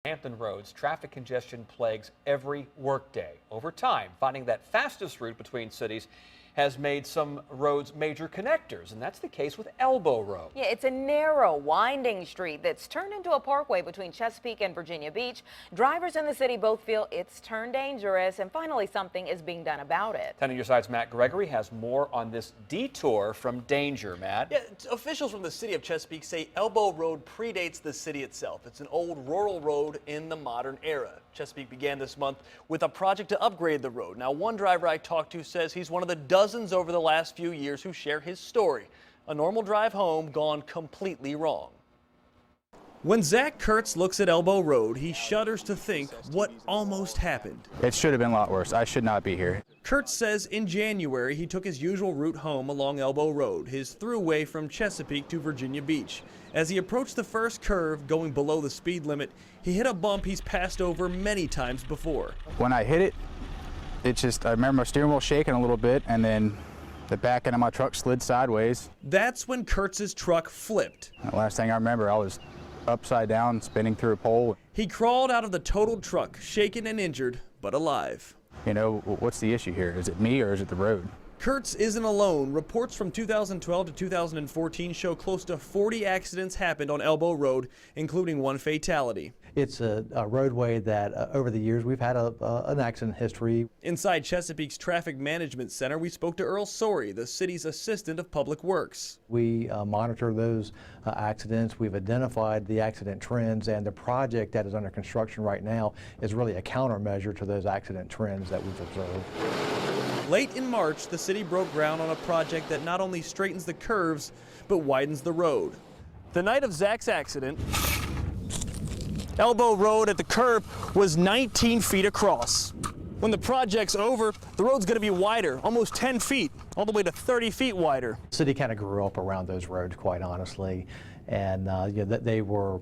Hampton roads, traffic congestion plagues every workday. Over time, finding that fastest route between cities has made some roads major connectors, and that's the case with Elbow Road. Yeah, it's a narrow, winding street that's turned into a parkway between Chesapeake and Virginia Beach. Drivers in the city both feel it's turned dangerous, and finally something is being done about it. 10 on your side's Matt Gregory has more on this detour from danger. Matt? Yeah, officials from the city of Chesapeake say Elbow Road predates the city itself. It's an old rural road in the modern era. Chesapeake began this month with a project to upgrade the road. Now, one driver I talked to says he's one of the dozens over the last few years who share his story. A normal drive home gone completely wrong. When Zach Kurtz looks at Elbow Road, he shudders to think what almost happened. It should have been a lot worse. I should not be here. Kurtz says in January he took his usual route home along Elbow Road, his throughway from Chesapeake to Virginia Beach. As he approached the first curve, going below the speed limit, he hit a bump he's passed over many times before. When I hit it, I remember my steering wheel shaking a little bit, and then the back end of my truck slid sideways. That's when Kurtz's truck flipped. The last thing I remember, I was upside down, spinning through a pole. He crawled out of the totaled truck, shaken and injured, but alive. You know, what's the issue here? Is it me or is it the road? Kurtz isn't alone. Reports from 2012 to 2014 show close to 40 accidents happened on Elbow Road, including one fatality. It's a roadway that over the years we've had an accident history. Inside Chesapeake's Traffic Management Center, we spoke to Earl Sorey, the city's Assistant of Public Works. We monitor those accidents. We've identified the accident trends, and the project that is under construction right now is really a countermeasure to those accident trends that we've observed. Late in March, the city broke ground on a project that not only straightens the curves, but widens the road. The night of Zach's accident, Elbow Road at the curb was 19 feet across. When the project's over, the road's going to be wider, almost 10 feet, all the way to 30 feet wider. The city kind of grew up around those roads, quite honestly, and they were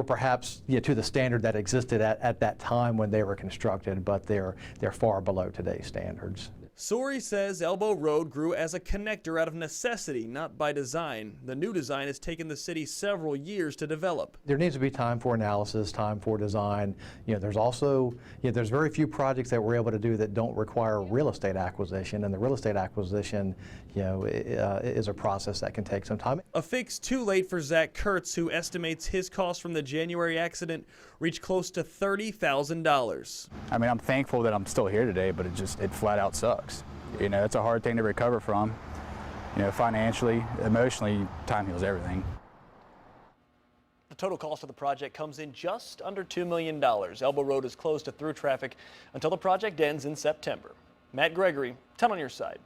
perhaps to the standard that existed at that time when they were constructed, but they're far below today's standards. Sorey says Elbow Road grew as a connector out of necessity, not by design. The new design has taken the city several years to develop. There needs to be time for analysis, time for design. There's also, there's very few projects that we're able to do that don't require real estate acquisition, and the real estate acquisition, is a process that can take some time. A fix too late for Zach Kurtz, who estimates his cost from the January accident reached close to $30,000. I mean, I'm thankful that I'm still here today, but it flat out sucks. It's a hard thing to recover from. Financially, emotionally, time heals everything. The total cost of the project comes in just under $2 million. Elbow Road is closed to through traffic until the project ends in September. Matt Gregory, 10 on your side.